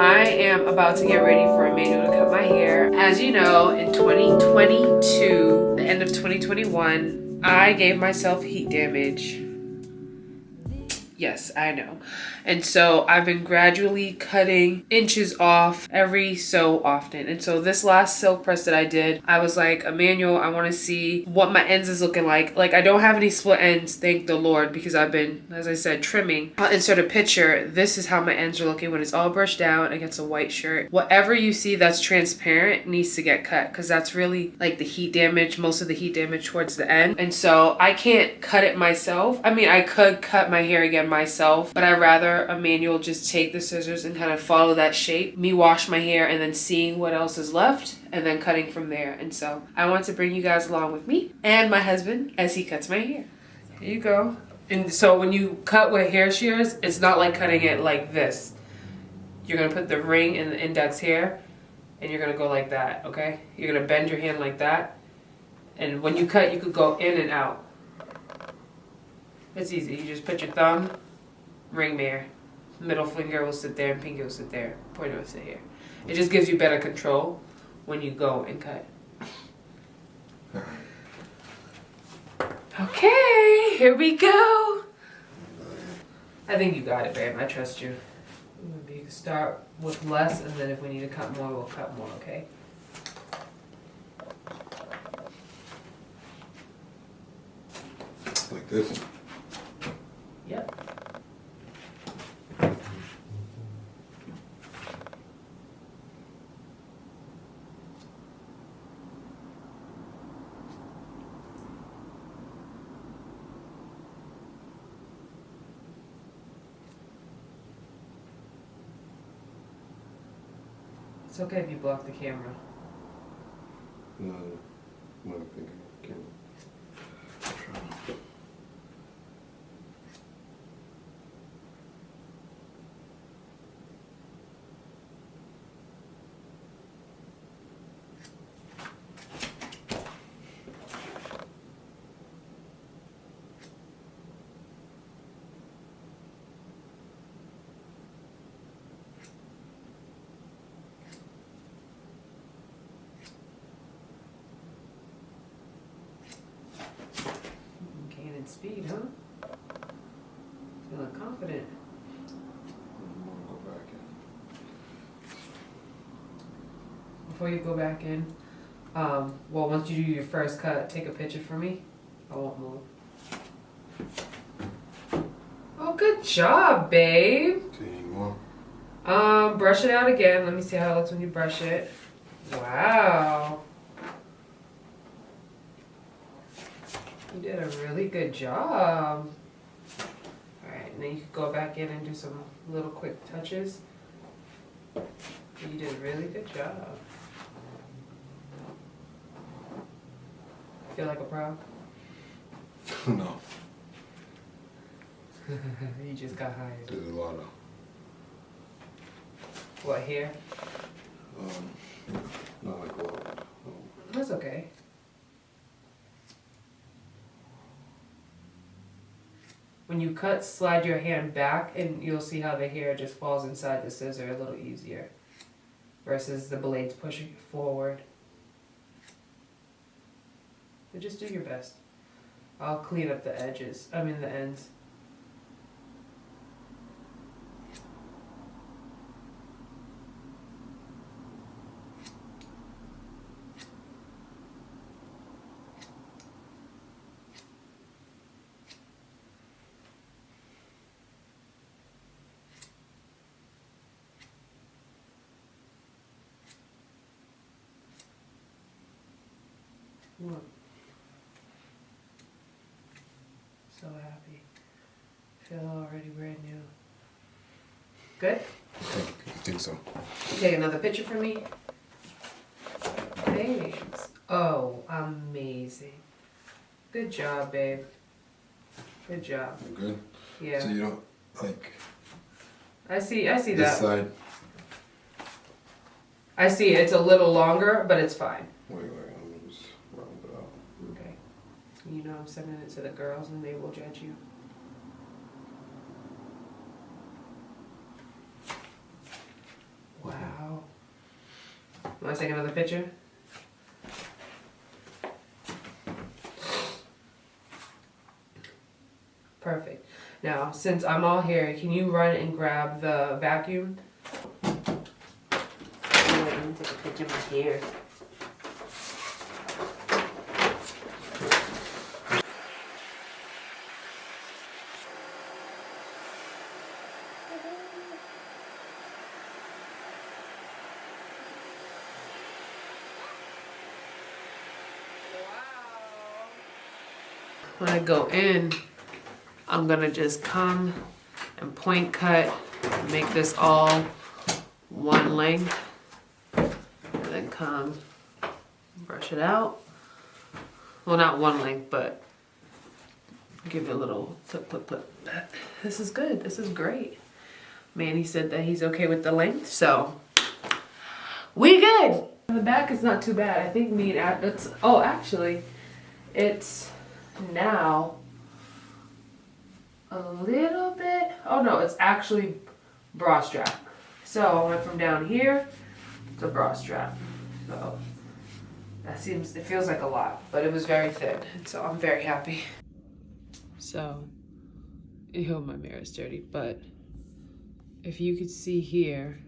I am about to get ready for Emmanuel to cut my hair. As you know, in 2022, the end of 2021, I gave myself heat damage. Yes, I know. And so I've been gradually cutting inches off every so often. And so this last silk press that I did, I was like, Emmanuel, I want to see what my ends is looking like. Like, I don't have any split ends, thank the Lord, because I've been, as I said, trimming. I'll insert a picture. This is how my ends are looking when it's all brushed down against a white shirt. Whatever you see that's transparent needs to get cut, because that's really like the heat damage, most of the heat damage towards the end. And so I can't cut it myself. I mean, I could cut my hair again myself, but I'd rather Emmanuel just take the scissors and kind of follow that shape, me wash my hair and then seeing what else is left and then cutting from there. And so I want to bring you guys along with me and my husband as he cuts my hair. Here you go. And so when you cut with hair shears, it's not like cutting it like this. You're gonna put the ring in the index here and you're gonna go like that, okay? You're gonna bend your hand like that, and when you cut, you could go in and out. It's easy. You just put your thumb, ring there, middle finger will sit there and pinky will sit there, pointer will sit here. It just gives you better control when you go and cut. Okay, here we go. I think you got it, babe. I trust you. You can start with less, and then if we need to cut more, we'll cut more, okay? Like this? Yep. It's okay if you block the camera. No, I'm not thinking camera. Speed, huh? Feeling confident. I'm gonna go back in. Before you go back in, well, once you do your first cut, take a picture for me. I won't move. Oh, good job, babe. Do you need more? Brush it out again. Let me see how it looks when you brush it. Wow. You did a really good job. Alright, and then you can go back in and do some little quick touches. You did a really good job. Feel like a pro? No. You just got hired. There's a lot of. What, hair? Not like a lot. That's okay. When you cut, slide your hand back and you'll see how the hair just falls inside the scissor a little easier versus the blades pushing it forward. But just do your best. I'll clean up the edges, the ends. Look. So happy. Feel already brand new. Good? I think so. Take another picture for me. Thanks. Oh, amazing. Good job, babe. Good job. You good? Yeah. So you don't like I see this that. side? I see it's a little longer, but it's fine. Wait, I'm just round it out. Okay. You know I'm sending it to the girls and they will judge you. Want to take another picture? Perfect. Now, since I'm all here, can you run and grab the vacuum? Wait, let me take a picture of my hair. When I go in, I'm gonna just come and point cut, make this all one length, and then come brush it out. Well, not one length, but give it a little tip. This is good, this is great. Manny said that he's okay with the length, so we good. The back is not too bad. I think it's, oh, actually, it's now a little bit, oh no, it's actually bra strap. So I went from down here to bra strap. So it feels like a lot, but it was very thin, and so I'm very happy. So, ew, my mirror is dirty, but if you could see here,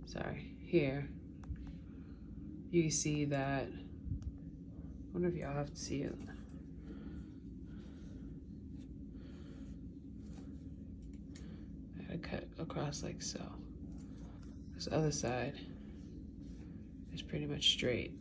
sorry, here, you can see that, I wonder if y'all have to see it. I cut across like so. This other side is pretty much straight.